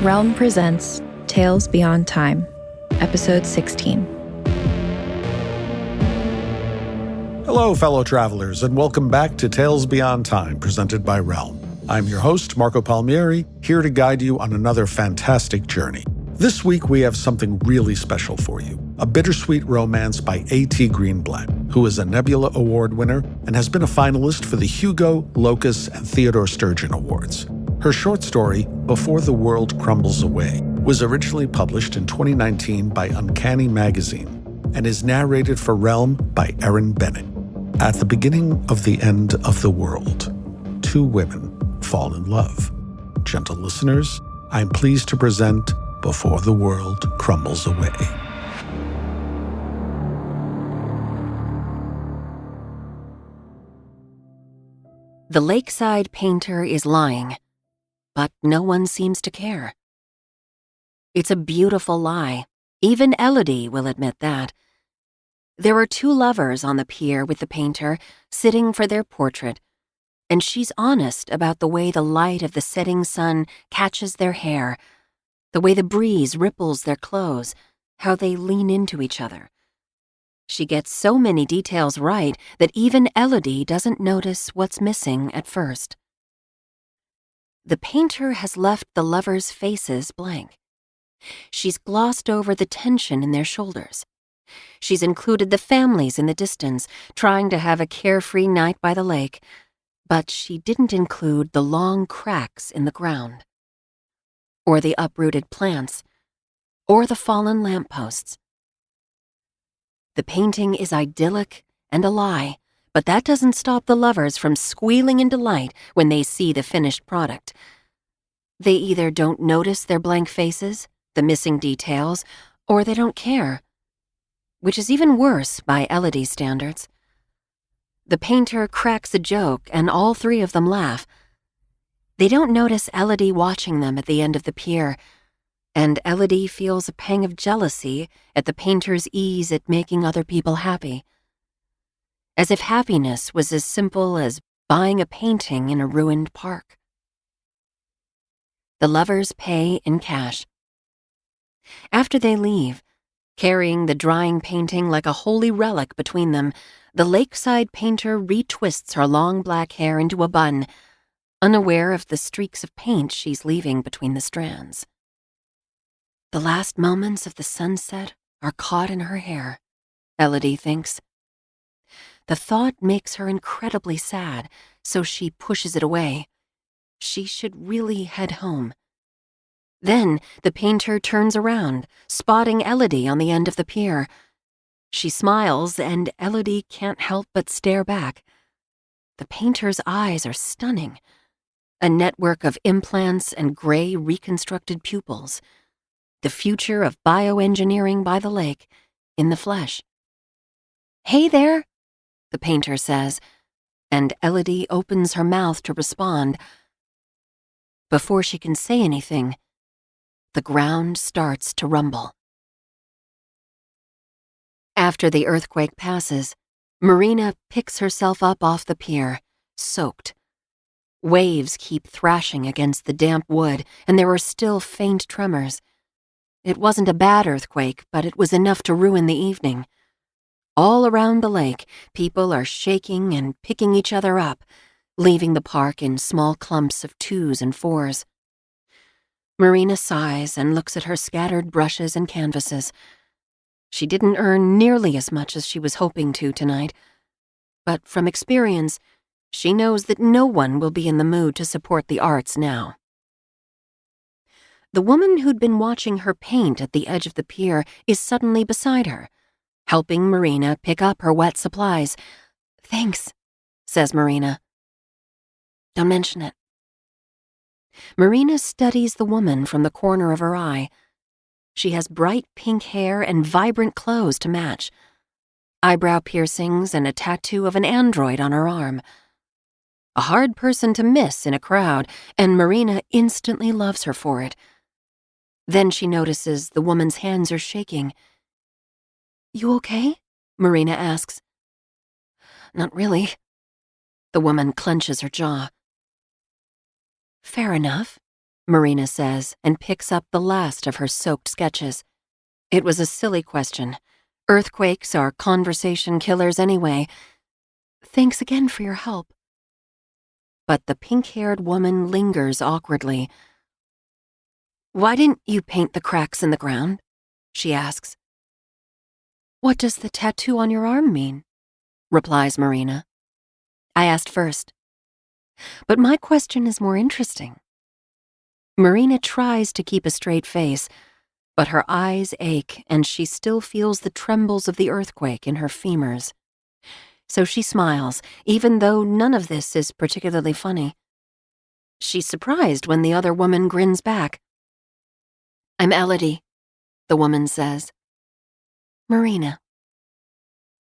Realm presents Tales Beyond Time, Episode 16. Hello, fellow travelers, and welcome back to Tales Beyond Time, presented by Realm. I'm your host, Marco Palmieri, here to guide you on another fantastic journey. This week, we have something really special for you, a bittersweet romance by A.T. Greenblatt, who is a Nebula Award winner and has been a finalist for the Hugo, Locus, and Theodore Sturgeon Awards. Her short story, Before the World Crumbles Away, was originally published in 2019 by Uncanny Magazine and is narrated for Realm by Erin Bennett. At the beginning of the end of the world, two women fall in love. Gentle listeners, I'm pleased to present Before the World Crumbles Away. The lakeside painter is lying, but no one seems to care. It's a beautiful lie. Even Elodie will admit that. There are two lovers on the pier with the painter, sitting for their portrait, and she's honest about the way the light of the setting sun catches their hair, the way the breeze ripples their clothes, how they lean into each other. She gets so many details right that even Elodie doesn't notice what's missing at first. The painter has left the lovers' faces blank. She's glossed over the tension in their shoulders. She's included the families in the distance, trying to have a carefree night by the lake, but she didn't include the long cracks in the ground, or the uprooted plants, or the fallen lampposts. The painting is idyllic and a lie, but that doesn't stop the lovers from squealing in delight when they see the finished product. They either don't notice their blank faces, the missing details, or they don't care, which is even worse by Elodie's standards. The painter cracks a joke and all three of them laugh. They don't notice Elodie watching them at the end of the pier, and Elodie feels a pang of jealousy at the painter's ease at making other people happy. As if happiness was as simple as buying a painting in a ruined park. The lovers pay in cash. After they leave, carrying the drying painting like a holy relic between them, the lakeside painter retwists her long black hair into a bun, unaware of the streaks of paint she's leaving between the strands. The last moments of the sunset are caught in her hair, Elodie thinks. The thought makes her incredibly sad, so she pushes it away. She should really head home. Then the painter turns around, spotting Elodie on the end of the pier. She smiles, and Elodie can't help but stare back. The painter's eyes are stunning. A network of implants and gray reconstructed pupils. The future of bioengineering by the lake, in the flesh. "Hey there," the painter says, and Elodie opens her mouth to respond. Before she can say anything, the ground starts to rumble. After the earthquake passes, Marina picks herself up off the pier, soaked. Waves keep thrashing against the damp wood, and there are still faint tremors. It wasn't a bad earthquake, but it was enough to ruin the evening. All around the lake, people are shaking and picking each other up, leaving the park in small clumps of 2s and 4s. Marina sighs and looks at her scattered brushes and canvases. She didn't earn nearly as much as she was hoping to tonight, but from experience, she knows that no one will be in the mood to support the arts now. The woman who'd been watching her paint at the edge of the pier is suddenly beside her, helping Marina pick up her wet supplies. "Thanks," says Marina. "Don't mention it." Marina studies the woman from the corner of her eye. She has bright pink hair and vibrant clothes to match. Eyebrow piercings and a tattoo of an android on her arm. A hard person to miss in a crowd, and Marina instantly loves her for it. Then she notices the woman's hands are shaking. "You okay?" Marina asks. "Not really." The woman clenches her jaw. "Fair enough," Marina says, and picks up the last of her soaked sketches. It was a silly question. Earthquakes are conversation killers anyway. Thanks again for your help. But the pink-haired woman lingers awkwardly. Why didn't you paint the cracks in the ground? She asks. What does the tattoo on your arm mean? Replies Marina. I asked first. But my question is more interesting. Marina tries to keep a straight face, but her eyes ache and she still feels the trembles of the earthquake in her femurs. So she smiles, even though none of this is particularly funny. She's surprised when the other woman grins back. I'm Elodie, the woman says. Marina.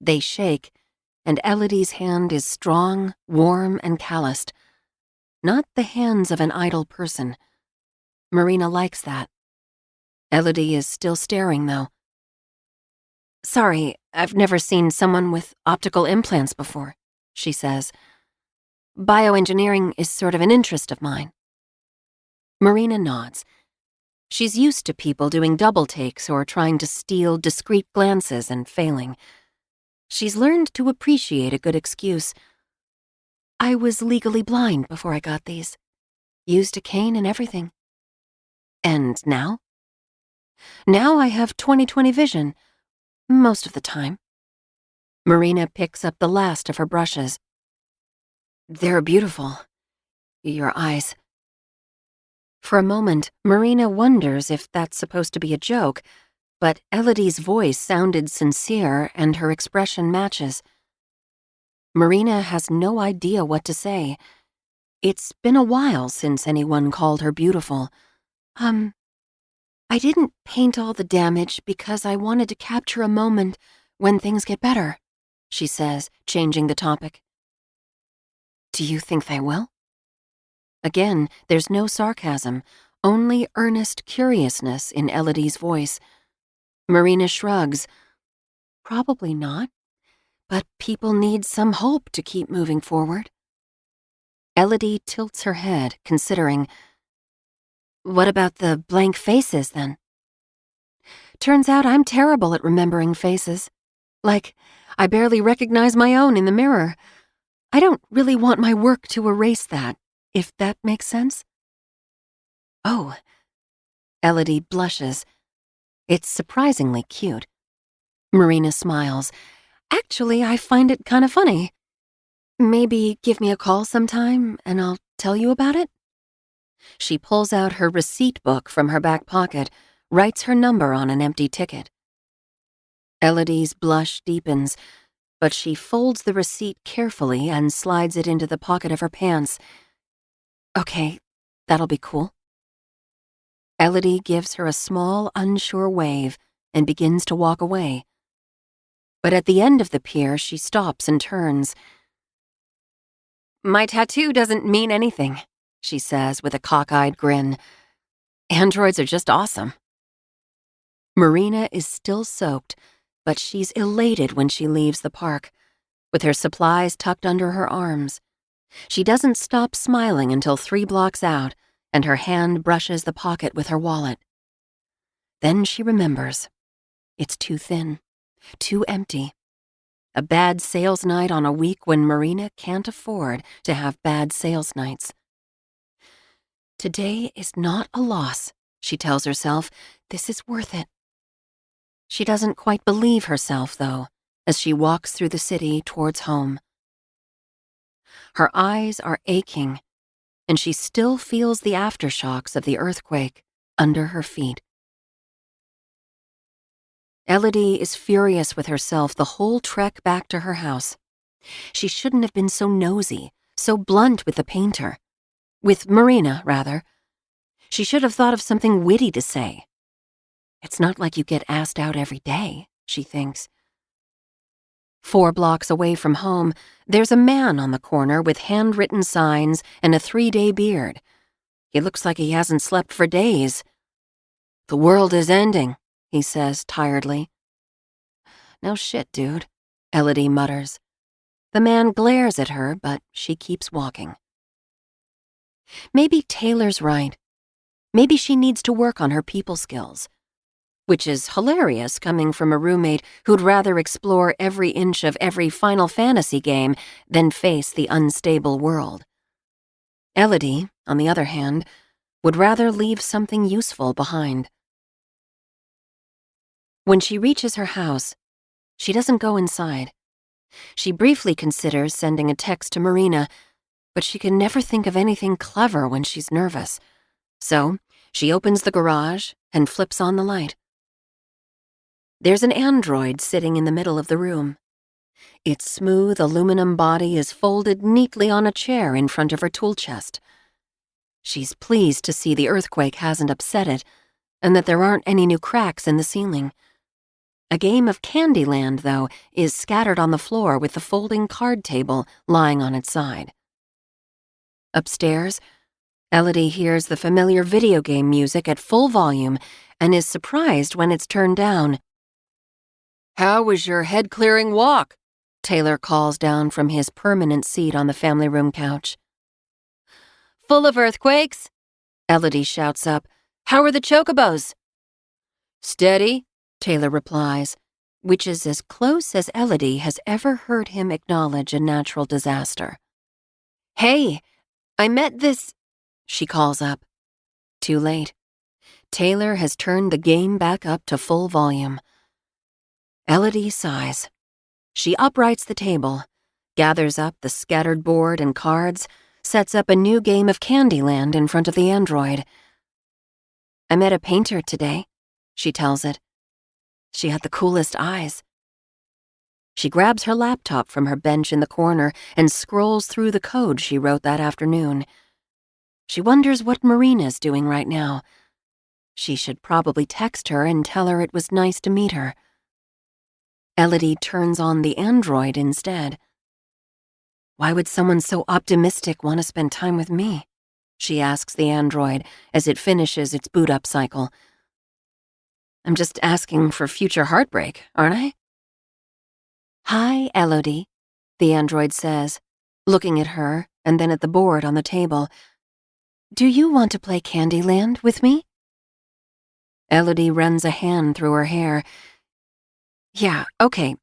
They shake, and Elodie's hand is strong, warm, and calloused. Not the hands of an idle person. Marina likes that. Elodie is still staring, though. Sorry, I've never seen someone with optical implants before, she says. Bioengineering is sort of an interest of mine. Marina nods. She's used to people doing double takes or trying to steal discreet glances and failing. She's learned to appreciate a good excuse. I was legally blind before I got these. Used a cane and everything. And now? Now I have 20/20 vision. Most of the time. Marina picks up the last of her brushes. They're beautiful. Your eyes. For a moment, Marina wonders if that's supposed to be a joke, but Elodie's voice sounded sincere and her expression matches. Marina has no idea what to say. It's been a while since anyone called her beautiful. I didn't paint all the damage because I wanted to capture a moment when things get better, she says, changing the topic. Do you think they will? Again, there's no sarcasm, only earnest curiousness in Elodie's voice. Marina shrugs. Probably not, but people need some hope to keep moving forward. Elodie tilts her head, considering. What about the blank faces, then? Turns out I'm terrible at remembering faces. Like, I barely recognize my own in the mirror. I don't really want my work to erase that, if that makes sense. Oh. Elodie blushes. It's surprisingly cute. Marina smiles. Actually, I find it kind of funny. Maybe give me a call sometime and I'll tell you about it? She pulls out her receipt book from her back pocket, writes her number on an empty ticket. Elodie's blush deepens, but she folds the receipt carefully and slides it into the pocket of her pants. Okay, that'll be cool. Elodie gives her a small, unsure wave and begins to walk away. But at the end of the pier, she stops and turns. My tattoo doesn't mean anything, she says with a cockeyed grin. Androids are just awesome. Marina is still soaked, but she's elated when she leaves the park, with her supplies tucked under her arms. She doesn't stop smiling until 3 blocks out, and her hand brushes the pocket with her wallet. Then she remembers. It's too thin, too empty. A bad sales night on a week when Marina can't afford to have bad sales nights. Today is not a loss, she tells herself. This is worth it. She doesn't quite believe herself, though, as she walks through the city towards home. Her eyes are aching, and she still feels the aftershocks of the earthquake under her feet. Elodie is furious with herself the whole trek back to her house. She shouldn't have been so nosy, so blunt with the painter. With Marina, rather. She should have thought of something witty to say. It's not like you get asked out every day, she thinks. 4 blocks away from home, there's a man on the corner with handwritten signs and a 3-day beard. He looks like he hasn't slept for days. The world is ending, he says tiredly. No shit, dude, Elodie mutters. The man glares at her, but she keeps walking. Maybe Taylor's right. maybe she needs to work on her people skills. Which is hilarious coming from a roommate who'd rather explore every inch of every Final Fantasy game than face the unstable world. Elodie, on the other hand, would rather leave something useful behind. When she reaches her house, she doesn't go inside. She briefly considers sending a text to Marina, but she can never think of anything clever when she's nervous. So she opens the garage and flips on the light. There's an android sitting in the middle of the room. Its smooth aluminum body is folded neatly on a chair in front of her tool chest. She's pleased to see the earthquake hasn't upset it, and that there aren't any new cracks in the ceiling. A game of Candyland, though, is scattered on the floor with the folding card table lying on its side. Upstairs, Elodie hears the familiar video game music at full volume and is surprised when it's turned down. "How was your head-clearing walk?" Taylor calls down from his permanent seat on the family room couch. "Full of earthquakes?" Elodie shouts up. "How are the chocobos?" "Steady," Taylor replies, which is as close as Elodie has ever heard him acknowledge a natural disaster. "Hey, I met this," she calls up. Too late. Taylor has turned the game back up to full volume. Elodie sighs. She uprights the table, gathers up the scattered board and cards, sets up a new game of Candyland in front of the android. "I met a painter today," she tells it. "She had the coolest eyes." She grabs her laptop from her bench in the corner and scrolls through the code she wrote that afternoon. She wonders what Marina's doing right now. She should probably text her and tell her it was nice to meet her. Elodie turns on the android instead. "Why would someone so optimistic want to spend time with me?" she asks the android as it finishes its boot-up cycle. "I'm just asking for future heartbreak, aren't I?" "Hi, Elodie," the android says, looking at her and then at the board on the table. "Do you want to play Candyland with me?" Elodie runs a hand through her hair. "Yeah, okay.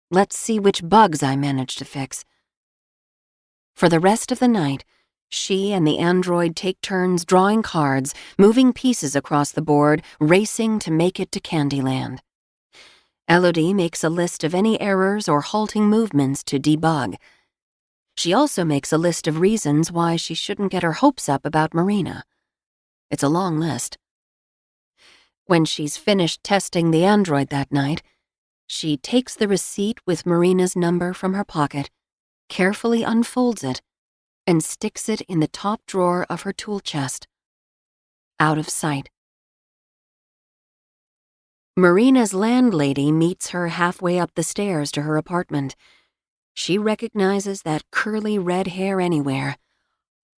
Let's see which bugs I manage to fix." For the rest of the night, she and the android take turns drawing cards, moving pieces across the board, racing to make it to Candyland. Elodie makes a list of any errors or halting movements to debug. She also makes a list of reasons why she shouldn't get her hopes up about Marina. It's a long list. When she's finished testing the android that night, she takes the receipt with Marina's number from her pocket, carefully unfolds it, and sticks it in the top drawer of her tool chest. Out of sight. Marina's landlady meets her halfway up the stairs to her apartment. She recognizes that curly red hair anywhere.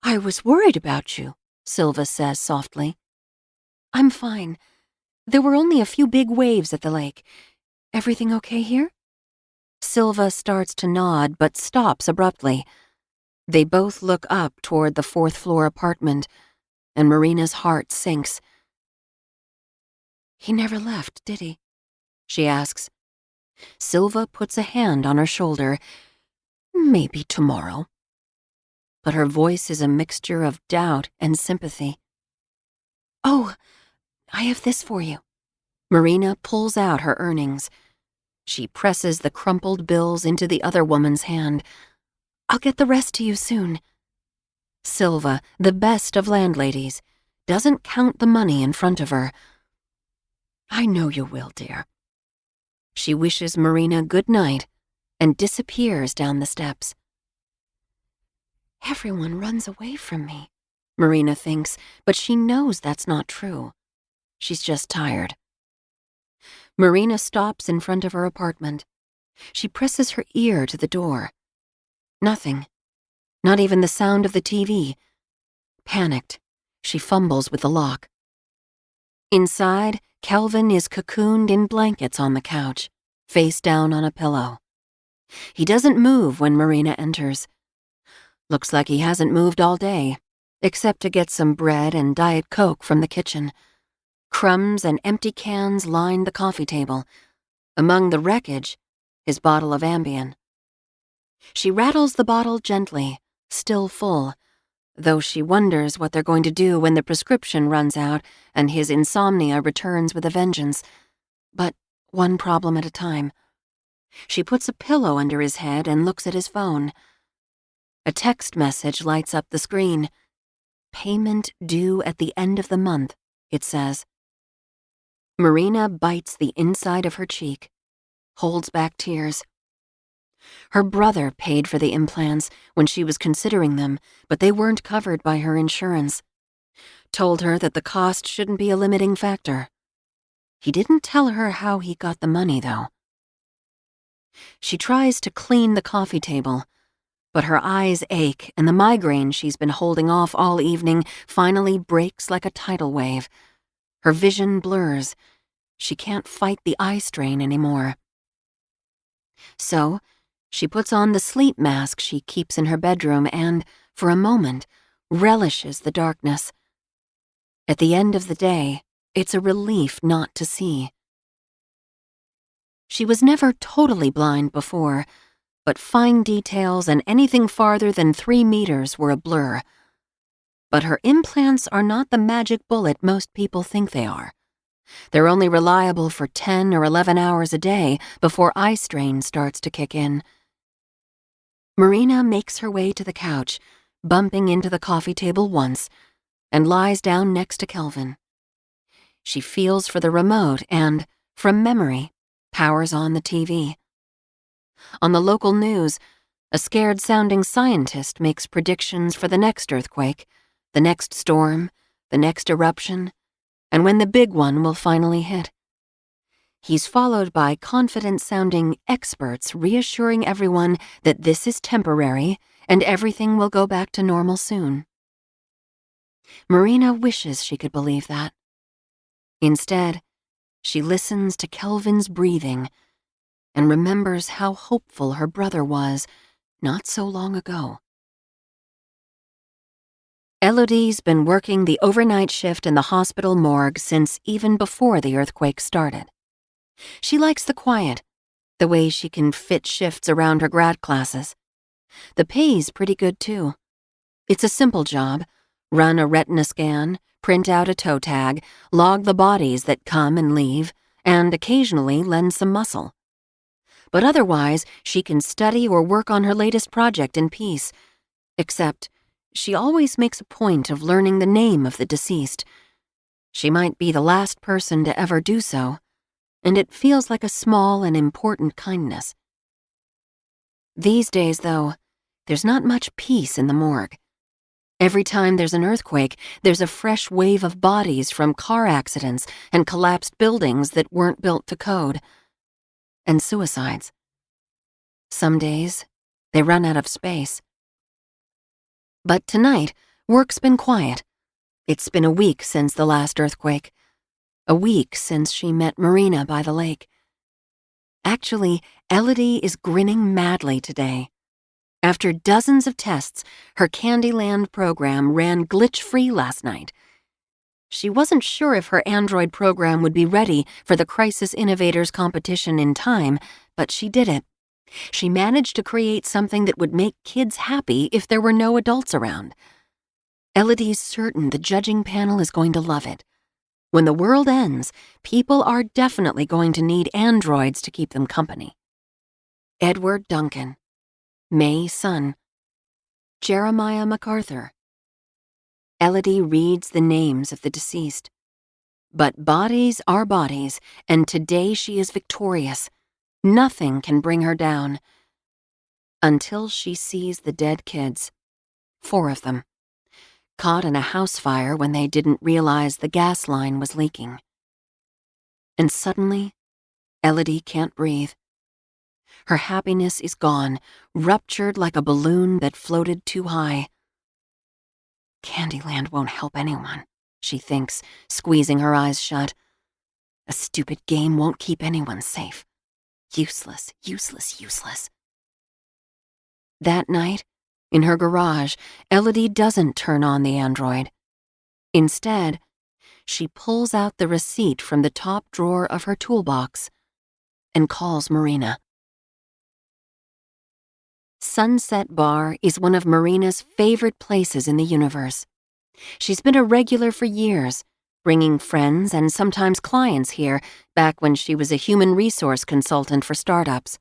"I was worried about you," Silva says softly. "I'm fine. There were only a few big waves at the lake. Everything okay here?" Silva starts to nod but stops abruptly. They both look up toward the fourth-floor apartment, and Marina's heart sinks. "He never left, did he?" she asks. Silva puts a hand on her shoulder. "Maybe tomorrow." But her voice is a mixture of doubt and sympathy. "Oh, I have this for you." Marina pulls out her earnings. She presses the crumpled bills into the other woman's hand. "I'll get the rest to you soon." Silva, the best of landladies, doesn't count the money in front of her. "I know you will, dear." She wishes Marina good night and disappears down the steps. "Everyone runs away from me," Marina thinks, but she knows that's not true. She's just tired. Marina stops in front of her apartment. She presses her ear to the door. Nothing. Not even the sound of the TV. Panicked, she fumbles with the lock. Inside, Kelvin is cocooned in blankets on the couch, face down on a pillow. He doesn't move when Marina enters. Looks like he hasn't moved all day. except to get some bread and Diet Coke from the kitchen. Crumbs and empty cans lined the coffee table. Among the wreckage, his bottle of Ambien. She rattles the bottle gently, still full, though she wonders what they're going to do when the prescription runs out and his insomnia returns with a vengeance. But one problem at a time. She puts a pillow under his head and looks at his phone. A text message lights up the screen. "Payment due at the end of the month," it says. Marina bites the inside of her cheek, holds back tears. Her brother paid for the implants when she was considering them, but they weren't covered by her insurance. Told her that the cost shouldn't be a limiting factor. He didn't tell her how he got the money, though. She tries to clean the coffee table, but her eyes ache and the migraine she's been holding off all evening finally breaks like a tidal wave. Her vision blurs. She can't fight the eye strain anymore. So, she puts on the sleep mask she keeps in her bedroom and, for a moment, relishes the darkness. At the end of the day, it's a relief not to see. She was never totally blind before, but fine details and anything farther than 3 meters were a blur. But her implants are not the magic bullet most people think they are. They're only reliable for 10 or 11 hours a day before eye strain starts to kick in. Marina makes her way to the couch, bumping into the coffee table once, and lies down next to Kelvin. She feels for the remote and, from memory, powers on the TV. On the local news, a scared-sounding scientist makes predictions for the next earthquake, the next storm, the next eruption, and when the big one will finally hit. He's followed by confident-sounding experts reassuring everyone that this is temporary and everything will go back to normal soon. Marina wishes she could believe that. Instead, she listens to Kelvin's breathing and remembers how hopeful her brother was not so long ago. Elodie's been working the overnight shift in the hospital morgue since even before the earthquake started. She likes the quiet, the way she can fit shifts around her grad classes. The pay's pretty good, too. It's a simple job. Run a retina scan, print out a toe tag, log the bodies that come and leave, and occasionally lend some muscle. But otherwise, she can study or work on her latest project in peace. Except, she always makes a point of learning the name of the deceased. She might be the last person to ever do so, and it feels like a small and important kindness. These days, though, there's not much peace in the morgue. Every time there's an earthquake, there's a fresh wave of bodies from car accidents and collapsed buildings that weren't built to code. And suicides. Some days, they run out of space. But tonight, work's been quiet. It's been a week since the last earthquake. A week since she met Marina by the lake. Actually, Elodie is grinning madly today. After dozens of tests, her Candyland program ran glitch-free last night. She wasn't sure if her Android program would be ready for the Crisis Innovators competition in time, but she did it. She managed to create something that would make kids happy if there were no adults around. Elodie's certain the judging panel is going to love it. When the world ends, people are definitely going to need androids to keep them company. Edward Duncan, May Sun, Jeremiah MacArthur. Elodie reads the names of the deceased. But bodies are bodies, and today she is victorious. Nothing can bring her down. Until she sees the dead kids. 4 of them. Caught in a house fire when they didn't realize the gas line was leaking. And suddenly, Elodie can't breathe. Her happiness is gone, ruptured like a balloon that floated too high. Candyland won't help anyone, she thinks, squeezing her eyes shut. A stupid game won't keep anyone safe. Useless, useless, useless. That night, In her garage, Elodie doesn't turn on the android. Instead, she pulls out the receipt from the top drawer of her toolbox and calls Marina. Sunset Bar is one of Marina's favorite places in the universe. She's been a regular for years, bringing friends and sometimes clients here back when she was a human resource consultant for startups.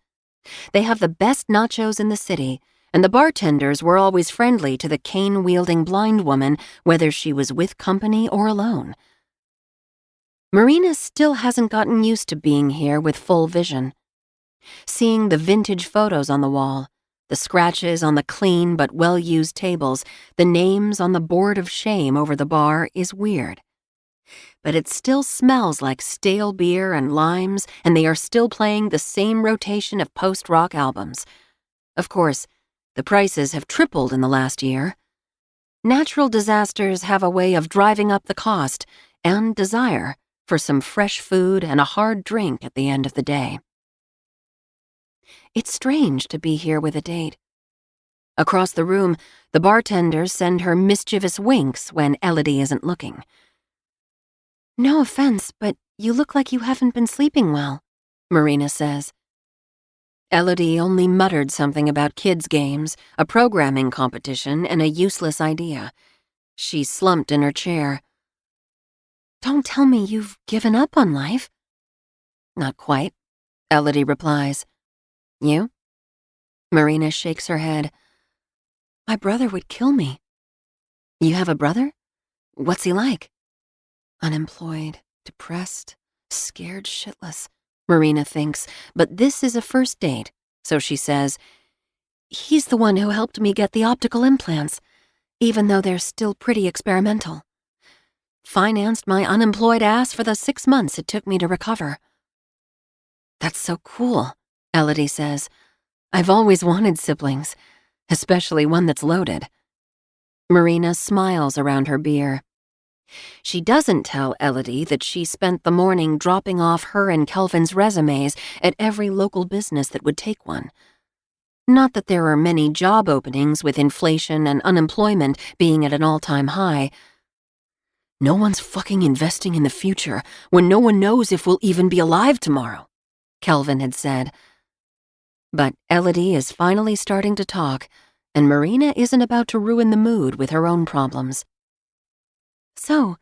They have the best nachos in the city, and the bartenders were always friendly to the cane-wielding blind woman, whether she was with company or alone. Marina still hasn't gotten used to being here with full vision. Seeing the vintage photos on the wall, the scratches on the clean but well-used tables, the names on the board of shame over the bar is weird. But it still smells like stale beer and limes, and they are still playing the same rotation of post-rock albums. Of course, the prices have tripled in the last year. Natural disasters have a way of driving up the cost and desire for some fresh food and a hard drink at the end of the day. It's strange to be here with a date. Across the room, the bartenders send her mischievous winks when Elodie isn't looking. "No offense, but you look like you haven't been sleeping well," Marina says. Elodie only muttered something about kids' games, a programming competition, and a useless idea. She slumped in her chair. "Don't tell me you've given up on life." "Not quite," Elodie replies. "You?" Marina shakes her head. "My brother would kill me." "You have a brother? What's he like?" "Unemployed, depressed, scared shitless," Marina thinks, but this is a first date, so she says, "He's the one who helped me get the optical implants, even though they're still pretty experimental. Financed my unemployed ass for the 6 months it took me to recover." "That's so cool," Elodie says. "I've always wanted siblings, especially one that's loaded." Marina smiles around her beer. She doesn't tell Elodie that she spent the morning dropping off her and Kelvin's resumes at every local business that would take one. Not that there are many job openings with inflation and unemployment being at an all-time high. "No one's fucking investing in the future when no one knows if we'll even be alive tomorrow," Kelvin had said. But Elodie is finally starting to talk, and Marina isn't about to ruin the mood with her own problems. "So,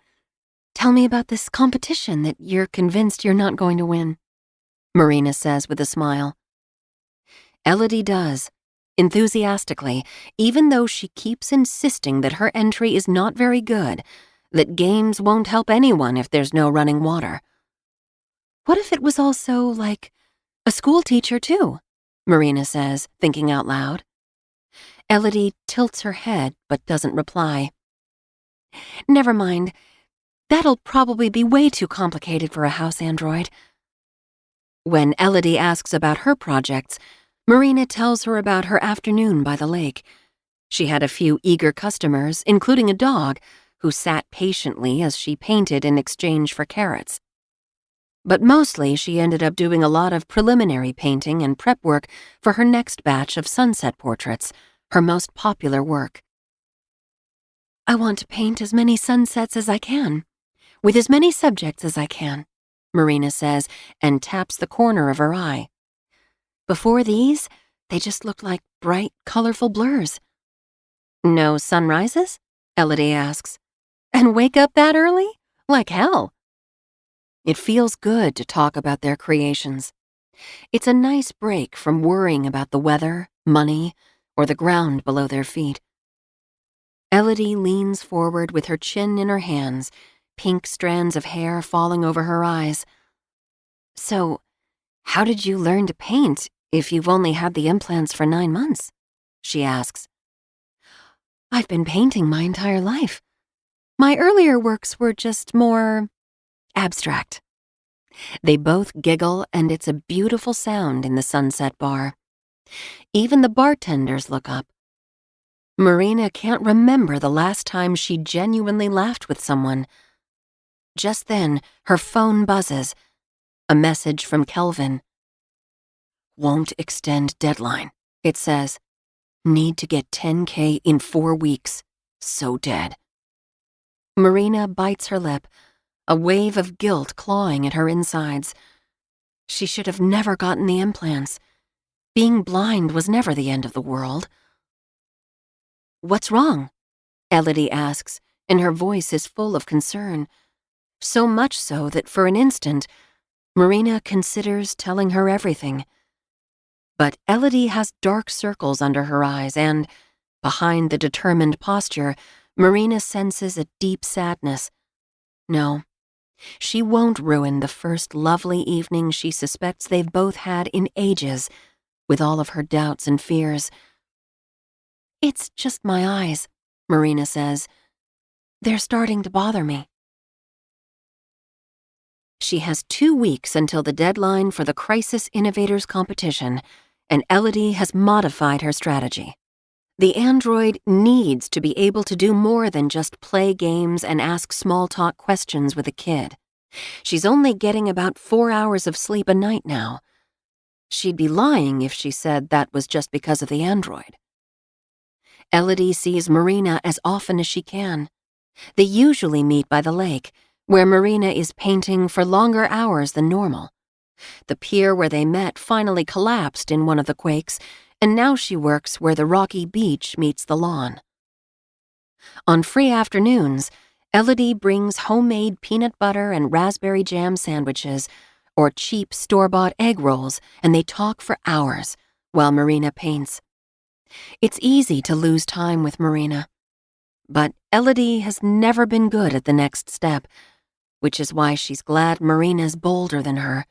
tell me about this competition that you're convinced you're not going to win," Marina says with a smile. Elodie does, enthusiastically, even though she keeps insisting that her entry is not very good, that games won't help anyone if there's no running water. "What if it was also, like, a school teacher too?" Marina says, thinking out loud. Elodie tilts her head but doesn't reply. "Never mind. That'll probably be way too complicated for a house android." When Elodie asks about her projects, Marina tells her about her afternoon by the lake. She had a few eager customers, including a dog, who sat patiently as she painted in exchange for carrots. But mostly she ended up doing a lot of preliminary painting and prep work for her next batch of sunset portraits, her most popular work. "I want to paint as many sunsets as I can, with as many subjects as I can," Marina says, and taps the corner of her eye. "Before these, they just looked like bright, colorful blurs." "No sunrises?" Elodie asks. "And wake up that early? Like hell." It feels good to talk about their creations. It's a nice break from worrying about the weather, money, or the ground below their feet. Elodie leans forward with her chin in her hands, pink strands of hair falling over her eyes. "So, how did you learn to paint if you've only had the implants for 9 months?" she asks. "I've been painting my entire life. My earlier works were just more abstract." They both giggle, and it's a beautiful sound in the Sunset Bar. Even the bartenders look up. Marina can't remember the last time she genuinely laughed with someone. Just then, her phone buzzes. A message from Kelvin. "Won't extend deadline," it says. Need to get 10K in 4 weeks. So dead. Marina bites her lip, a wave of guilt clawing at her insides. She should have never gotten the implants. Being blind was never the end of the world. "What's wrong?" Elodie asks, and her voice is full of concern. So much so that for an instant, Marina considers telling her everything. But Elodie has dark circles under her eyes and, behind the determined posture, Marina senses a deep sadness. No, she won't ruin the first lovely evening she suspects they've both had in ages, with all of her doubts and fears. "It's just my eyes," Marina says. "They're starting to bother me." She has 2 weeks until the deadline for the Crisis Innovators competition, and Elodie has modified her strategy. The android needs to be able to do more than just play games and ask small-talk questions with a kid. She's only getting about 4 hours of sleep a night now. She'd be lying if she said that was just because of the android. Elodie sees Marina as often as she can. They usually meet by the lake, where Marina is painting for longer hours than normal. The pier where they met finally collapsed in one of the quakes, and now she works where the rocky beach meets the lawn. On free afternoons, Elodie brings homemade peanut butter and raspberry jam sandwiches or cheap store-bought egg rolls, and they talk for hours while Marina paints. It's easy to lose time with Marina, but Elodie has never been good at the next step, which is why she's glad Marina's bolder than her.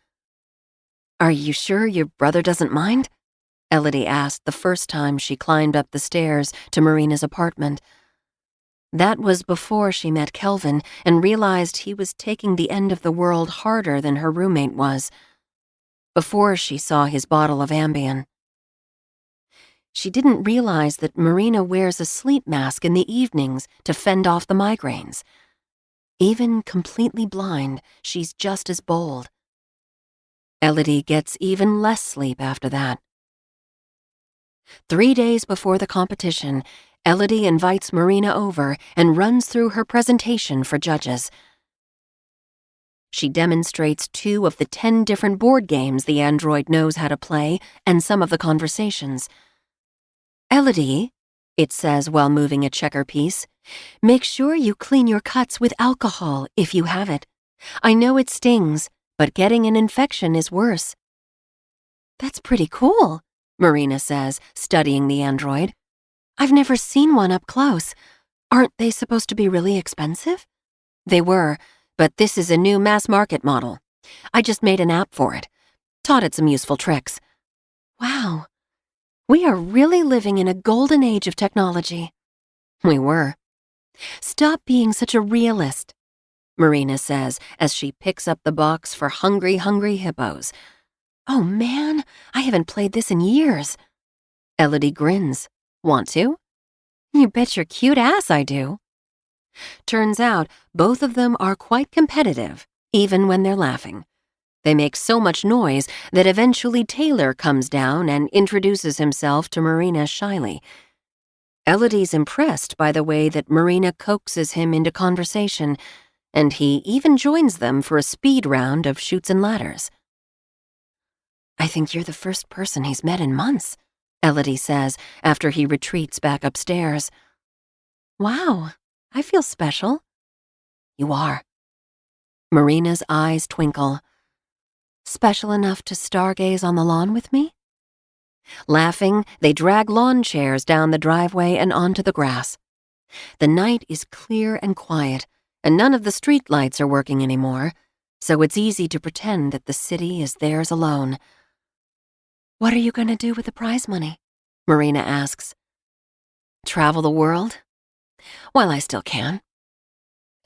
"Are you sure your brother doesn't mind?" Elodie asked the first time she climbed up the stairs to Marina's apartment. That was before she met Kelvin and realized he was taking the end of the world harder than her roommate was. Before she saw his bottle of Ambien. She didn't realize that Marina wears a sleep mask in the evenings to fend off the migraines. Even completely blind, she's just as bold. Elodie gets even less sleep after that. 3 days before the competition, Elodie invites Marina over and runs through her presentation for judges. She demonstrates 2 of the 10 different board games the android knows how to play and some of the conversations. "Elodie," it says while moving a checker piece, "make sure you clean your cuts with alcohol if you have it. I know it stings, but getting an infection is worse." "That's pretty cool," Marina says, studying the android. "I've never seen one up close. Aren't they supposed to be really expensive?" "They were, but this is a new mass-market model. I just made an app for it. Taught it some useful tricks." "Wow. We are really living in a golden age of technology." "We were." "Stop being such a realist," Marina says as she picks up the box for Hungry Hungry Hippos. "Oh man, I haven't played this in years." Elodie grins. "Want to?" "You bet your cute ass I do." Turns out both of them are quite competitive, even when they're laughing. They make so much noise that eventually Taylor comes down and introduces himself to Marina shyly. Elodie's impressed by the way that Marina coaxes him into conversation, and he even joins them for a speed round of chutes and ladders. "I think you're the first person he's met in months," Elodie says after he retreats back upstairs. "Wow, I feel special." "You are." Marina's eyes twinkle. "Special enough to stargaze on the lawn with me?" Laughing, they drag lawn chairs down the driveway and onto the grass. The night is clear and quiet, and none of the street lights are working anymore, so it's easy to pretend that the city is theirs alone. "What are you going to do with the prize money?" Marina asks. "Travel the world? While I still can."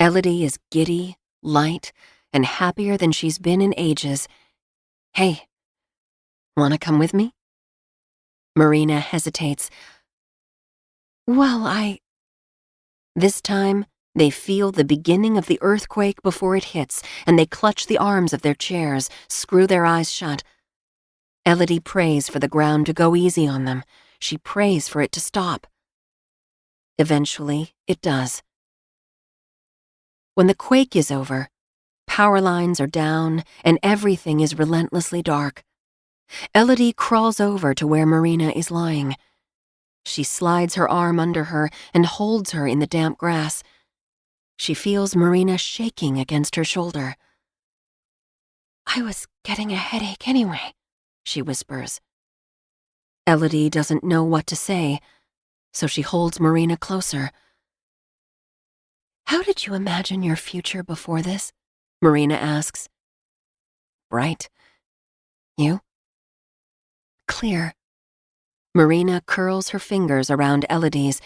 Elodie is giddy, light, and happier than she's been in ages. "Hey, wanna come with me?" Marina hesitates. "Well, This time, they feel the beginning of the earthquake before it hits, and they clutch the arms of their chairs, screw their eyes shut. Elodie prays for the ground to go easy on them. She prays for it to stop. Eventually, it does. When the quake is over, power lines are down and everything is relentlessly dark, Elodie crawls over to where Marina is lying. She slides her arm under her and holds her in the damp grass. She feels Marina shaking against her shoulder. "I was getting a headache anyway," she whispers. Elodie doesn't know what to say, so she holds Marina closer. "How did you imagine your future before this?" Marina asks. "Bright. You?" "Clear." Marina curls her fingers around Elodie's.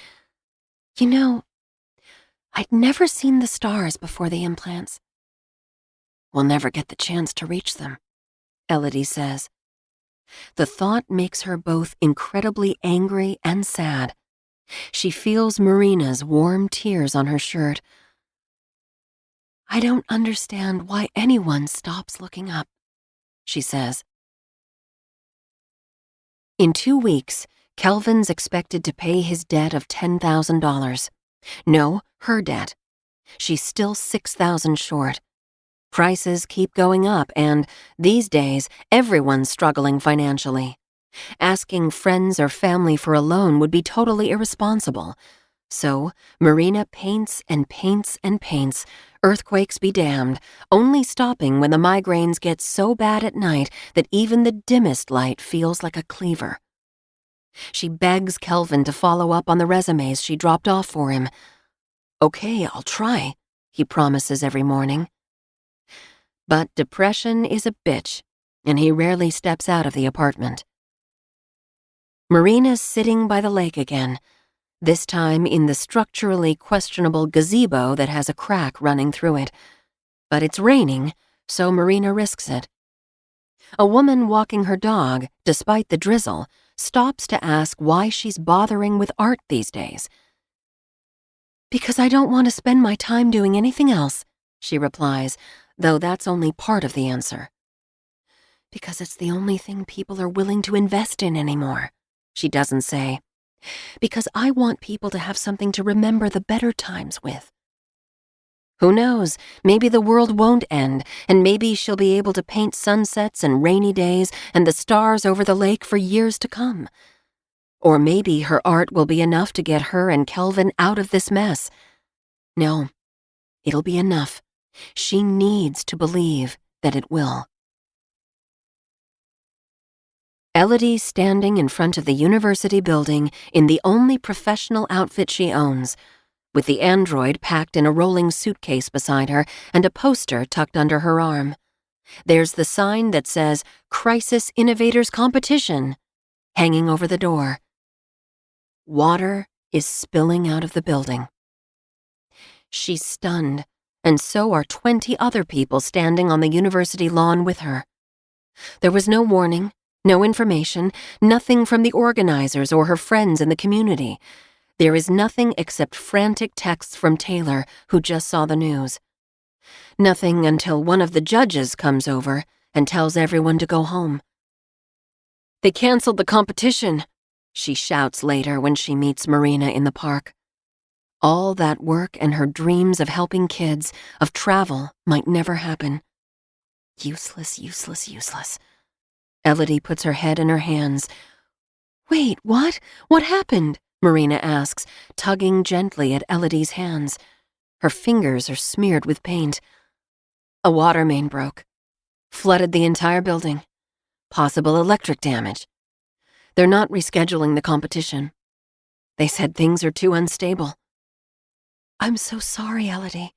"You know, I'd never seen the stars before the implants." "We'll never get the chance to reach them," Elodie says. The thought makes her both incredibly angry and sad. She feels Marina's warm tears on her shirt. "I don't understand why anyone stops looking up," she says. In 2 weeks, Kelvin's expected to pay his debt of $10,000. No, her debt. She's still $6,000 short. Prices keep going up and, these days, everyone's struggling financially. Asking friends or family for a loan would be totally irresponsible. So, Marina paints and paints and paints, earthquakes be damned, only stopping when the migraines get so bad at night that even the dimmest light feels like a cleaver. She begs Kelvin to follow up on the resumes she dropped off for him. "Okay, I'll try," he promises every morning. But depression is a bitch, and he rarely steps out of the apartment. Marina's sitting by the lake again, this time in the structurally questionable gazebo that has a crack running through it. But it's raining, so Marina risks it. A woman walking her dog, despite the drizzle, stops to ask why she's bothering with art these days. "Because I don't want to spend my time doing anything else," she replies, though that's only part of the answer. "Because it's the only thing people are willing to invest in anymore," she doesn't say. "Because I want people to have something to remember the better times with." Who knows, maybe the world won't end, and maybe she'll be able to paint sunsets and rainy days and the stars over the lake for years to come. Or maybe her art will be enough to get her and Kelvin out of this mess. No, it'll be enough. She needs to believe that it will. Elodie's standing in front of the university building in the only professional outfit she owns, with the android packed in a rolling suitcase beside her and a poster tucked under her arm. There's the sign that says Crisis Innovators Competition hanging over the door. Water is spilling out of the building. She's stunned, and so are 20 other people standing on the university lawn with her. There was no warning, no information, nothing from the organizers or her friends in the community. There is nothing except frantic texts from Taylor, who just saw the news. Nothing until one of the judges comes over and tells everyone to go home. "They canceled the competition," she shouts later when she meets Marina in the park. All that work and her dreams of helping kids, of travel, might never happen. Useless, useless, useless. Elodie puts her head in her hands. "Wait, what? What happened?" Marina asks, tugging gently at Elodie's hands. Her fingers are smeared with paint. "A water main broke. Flooded the entire building. Possible electric damage. They're not rescheduling the competition. They said things are too unstable." "I'm so sorry, Elodie."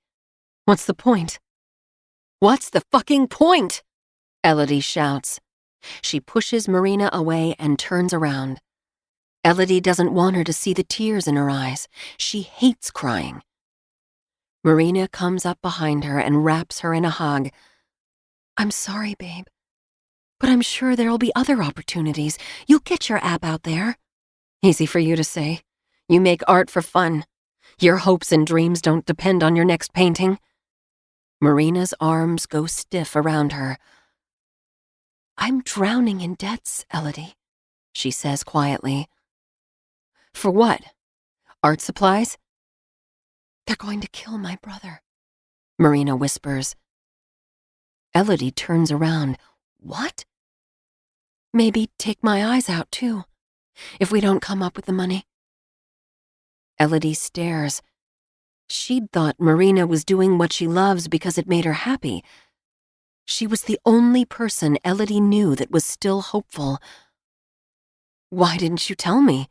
"What's the point?" "What's the fucking point?" Elodie shouts. She pushes Marina away and turns around. Elodie doesn't want her to see the tears in her eyes. She hates crying. Marina comes up behind her and wraps her in a hug. "I'm sorry, babe. But I'm sure there'll be other opportunities. You'll get your app out there." "Easy for you to say. You make art for fun. Your hopes and dreams don't depend on your next painting." Marina's arms go stiff around her. "I'm drowning in debts, Elodie," she says quietly. For what? Art supplies? They're going to kill my brother, Marina whispers. Elodie turns around. What? Maybe take my eyes out, too, if we don't come up with the money. Elodie stares. She'd thought Marina was doing what she loves because it made her happy. She was the only person Elodie knew that was still hopeful. Why didn't you tell me?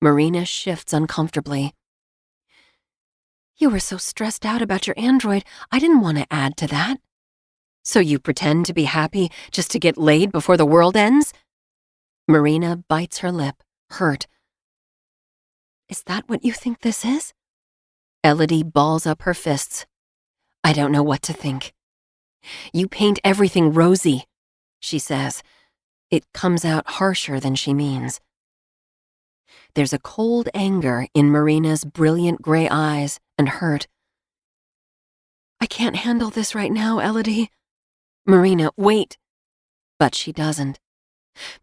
Marina shifts uncomfortably. You were so stressed out about your android, I didn't want to add to that. So you pretend to be happy just to get laid before the world ends? Marina bites her lip, hurt. Is that what you think this is? Elodie balls up her fists. I don't know what to think. You paint everything rosy, she says. It comes out harsher than she means. There's a cold anger in Marina's brilliant gray eyes and hurt. I can't handle this right now, Elodie. Marina, wait. But she doesn't.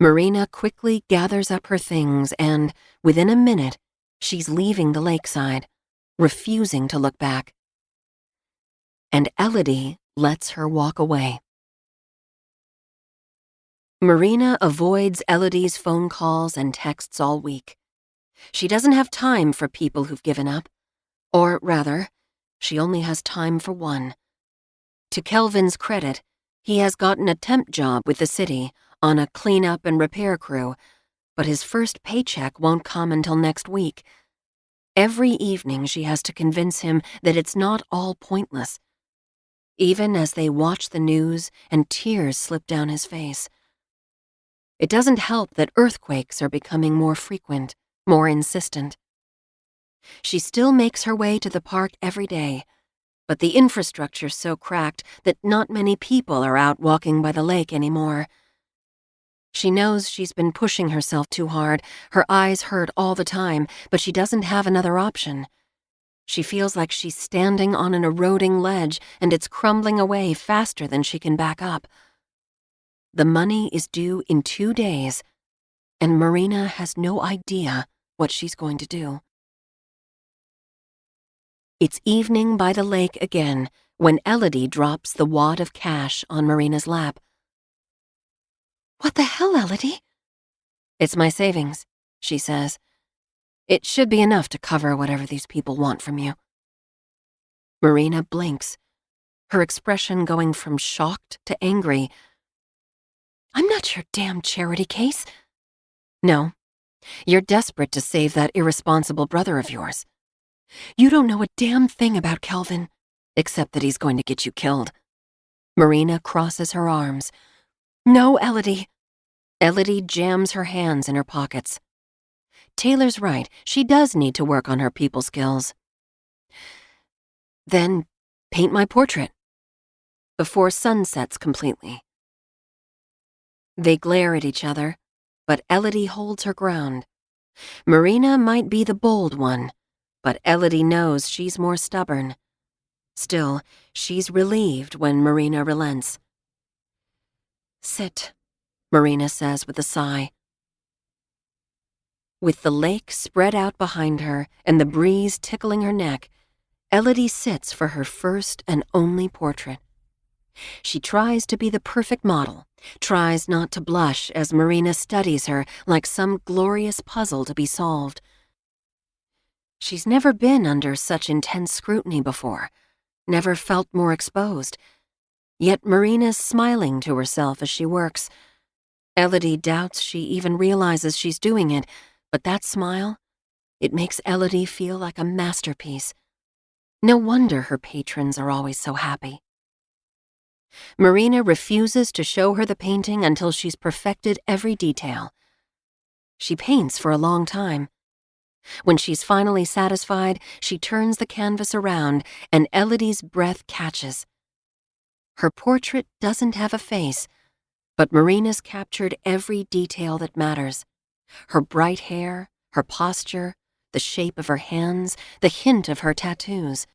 Marina quickly gathers up her things and, within a minute, she's leaving the lakeside, refusing to look back. And Elodie lets her walk away. Marina avoids Elodie's phone calls and texts all week. She doesn't have time for people who've given up. Or rather, she only has time for one. To Kelvin's credit, he has gotten a temp job with the city on a cleanup and repair crew, but his first paycheck won't come until next week. Every evening she has to convince him that it's not all pointless. Even as they watch the news and tears slip down his face. It doesn't help that earthquakes are becoming more frequent, more insistent. She still makes her way to the park every day, but the infrastructure's so cracked that not many people are out walking by the lake anymore. She knows she's been pushing herself too hard, her eyes hurt all the time, but she doesn't have another option. She feels like she's standing on an eroding ledge and it's crumbling away faster than she can back up. The money is due in 2 days, and Marina has no idea what she's going to do. It's evening by the lake again when Elodie drops the wad of cash on Marina's lap. What the hell, Elodie? It's my savings, she says. It should be enough to cover whatever these people want from you. Marina blinks, her expression going from shocked to angry. I'm not your damn charity case. No, you're desperate to save that irresponsible brother of yours. You don't know a damn thing about Kelvin, except that he's going to get you killed. Marina crosses her arms. No, Elodie. Elodie jams her hands in her pockets. Taylor's right, she does need to work on her people skills. Then paint my portrait. Before sun sets completely. They glare at each other, but Elodie holds her ground. Marina might be the bold one, but Elodie knows she's more stubborn. Still, she's relieved when Marina relents. Sit, Marina says with a sigh. With the lake spread out behind her and the breeze tickling her neck, Elodie sits for her first and only portrait. She tries to be the perfect model, tries not to blush as Marina studies her like some glorious puzzle to be solved. She's never been under such intense scrutiny before, never felt more exposed. Yet Marina's smiling to herself as she works. Elodie doubts she even realizes she's doing it, but that smile, it makes Elodie feel like a masterpiece. No wonder her patrons are always so happy. Marina refuses to show her the painting until she's perfected every detail. She paints for a long time. When she's finally satisfied, she turns the canvas around and Elodie's breath catches. Her portrait doesn't have a face, but Marina's captured every detail that matters. Her bright hair, her posture, the shape of her hands, the hint of her tattoos.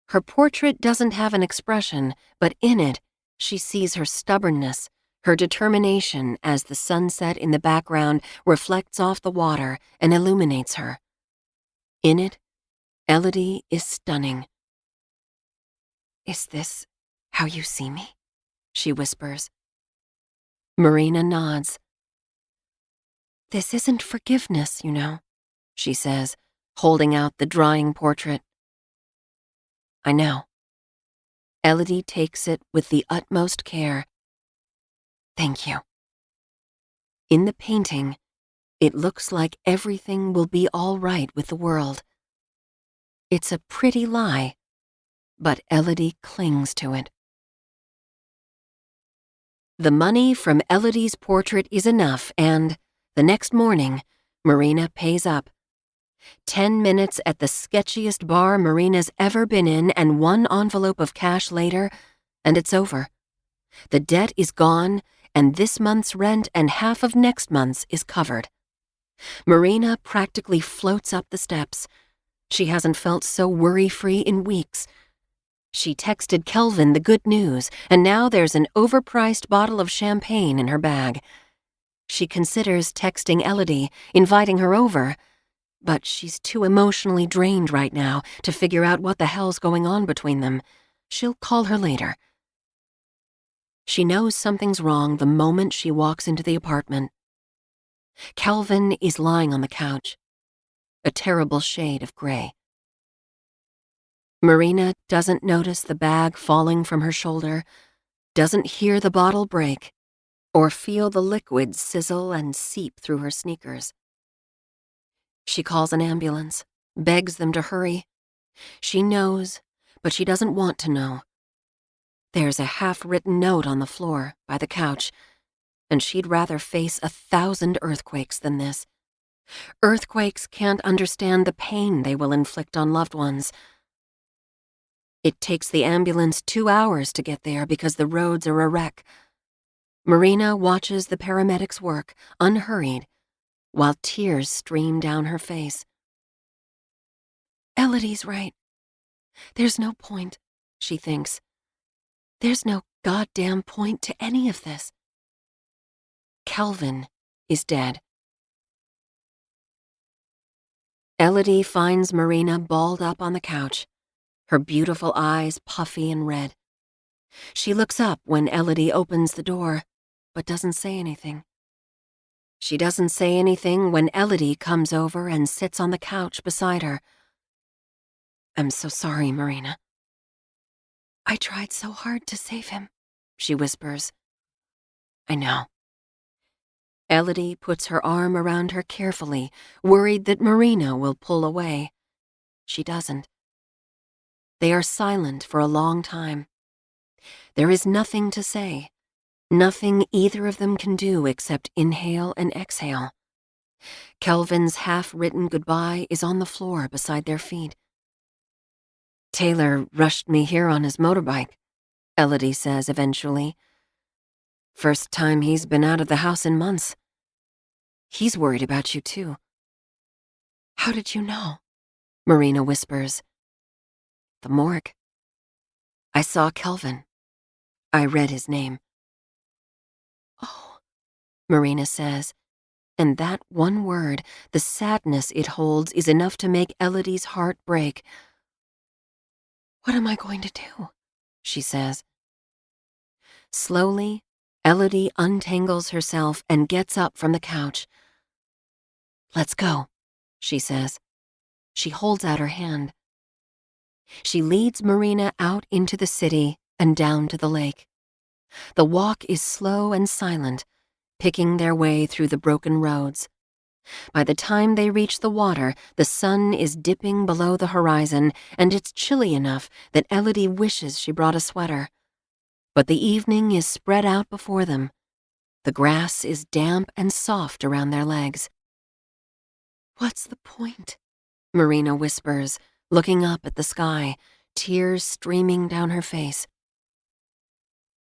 Her portrait doesn't have an expression, but in it, she sees her stubbornness, her determination as the sunset in the background reflects off the water and illuminates her. In it, Elodie is stunning. "Is this how you see me?" she whispers. Marina nods. "This isn't forgiveness, you know," she says, holding out the drying portrait. "I know." Elodie takes it with the utmost care. "Thank you." In the painting, it looks like everything will be all right with the world. It's a pretty lie, but Elodie clings to it. The money from Elodie's portrait is enough, and the next morning, Marina pays up. 10 minutes at the sketchiest bar Marina's ever been in, and one envelope of cash later, and it's over. The debt is gone, and this month's rent and half of next month's is covered. Marina practically floats up the steps. She hasn't felt so worry-free in weeks. She texted Kelvin the good news, and now there's an overpriced bottle of champagne in her bag. She considers texting Elodie, inviting her over, but she's too emotionally drained right now to figure out what the hell's going on between them. She'll call her later. She knows something's wrong the moment she walks into the apartment. Kelvin is lying on the couch, a terrible shade of gray. Marina doesn't notice the bag falling from her shoulder, doesn't hear the bottle break, or feel the liquid sizzle and seep through her sneakers. She calls an ambulance, begs them to hurry. She knows, but she doesn't want to know. There's a half-written note on the floor by the couch, and she'd rather face 1,000 earthquakes than this. Earthquakes can't understand the pain they will inflict on loved ones. It takes the ambulance 2 hours to get there because the roads are a wreck. Marina watches the paramedics work, unhurried, while tears stream down her face. Elodie's right. There's no point, she thinks. There's no goddamn point to any of this. Kelvin is dead. Elodie finds Marina balled up on the couch, her beautiful eyes puffy and red. She looks up when Elodie opens the door, but doesn't say anything. She doesn't say anything when Elodie comes over and sits on the couch beside her. "I'm so sorry, Marina." "I tried so hard to save him," she whispers. "I know." Elodie puts her arm around her carefully, worried that Marina will pull away. She doesn't. They are silent for a long time. There is nothing to say, nothing either of them can do except inhale and exhale. Kelvin's half-written goodbye is on the floor beside their feet. "Taylor rushed me here on his motorbike," Elodie says eventually. "First time he's been out of the house in months. He's worried about you too." "How did you know?" Marina whispers. "The morgue. I saw Kelvin. I read his name." "Oh," Marina says, and that one word, the sadness it holds, is enough to make Elodie's heart break. "What am I going to do?" she says. Slowly, Elodie untangles herself and gets up from the couch. "Let's go," she says. She holds out her hand. She leads Marina out into the city and down to the lake. The walk is slow and silent, picking their way through the broken roads. By the time they reach the water, the sun is dipping below the horizon, and it's chilly enough that Elodie wishes she brought a sweater. But the evening is spread out before them. The grass is damp and soft around their legs. "What's the point?" Marina whispers, looking up at the sky, tears streaming down her face.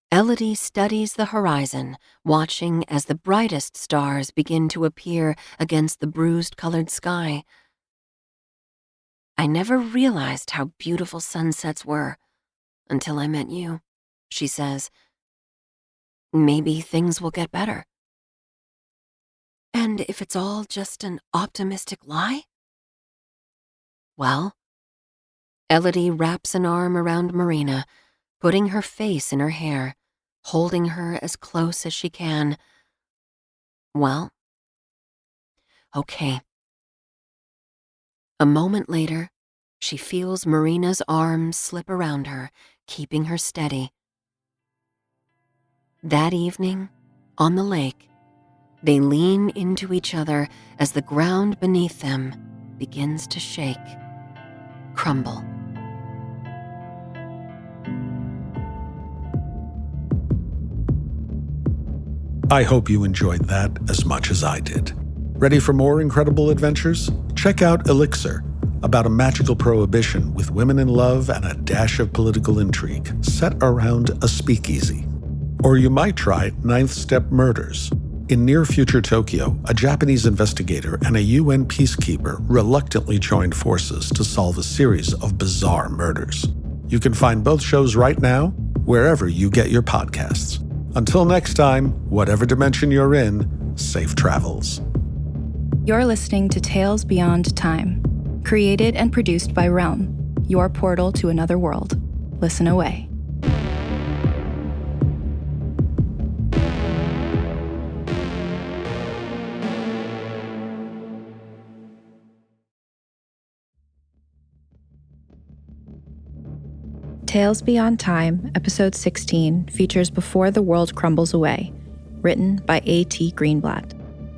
Elodie studies the horizon, watching as the brightest stars begin to appear against the bruised-colored sky. "I never realized how beautiful sunsets were until I met you," she says. maybe things will get better. And if it's all just an optimistic lie? Well, Elodie wraps an arm around Marina, putting her face in her hair, holding her as close as she can. Well, okay. A moment later, she feels Marina's arms slip around her, keeping her steady. That evening, on the lake, they lean into each other as the ground beneath them begins to shake, crumble. I hope you enjoyed that as much as I did. Ready for more incredible adventures? Check out Elixir, about a magical prohibition with women in love and a dash of political intrigue set around a speakeasy. Or you might try Ninth Step Murders. In near-future Tokyo, a Japanese investigator and a UN peacekeeper reluctantly joined forces to solve a series of bizarre murders. You can find both shows right now, wherever you get your podcasts. Until next time, whatever dimension you're in, safe travels. You're listening to Tales Beyond Time, created and produced by Realm, your portal to another world. Listen away. Tales Beyond Time, Episode 16, features Before the World Crumbles Away, written by A.T. Greenblatt.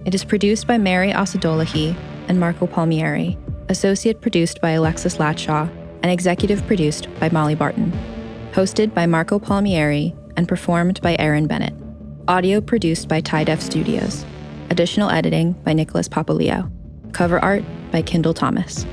It is produced by Mary Osadolahi and Marco Palmieri, associate produced by Alexis Latshaw, and executive produced by Molly Barton. Hosted by Marco Palmieri and performed by Erin Bennett. Audio produced by Tie Def Studios. Additional editing by Nicholas Papaleo. Cover art by Kendall Thomas.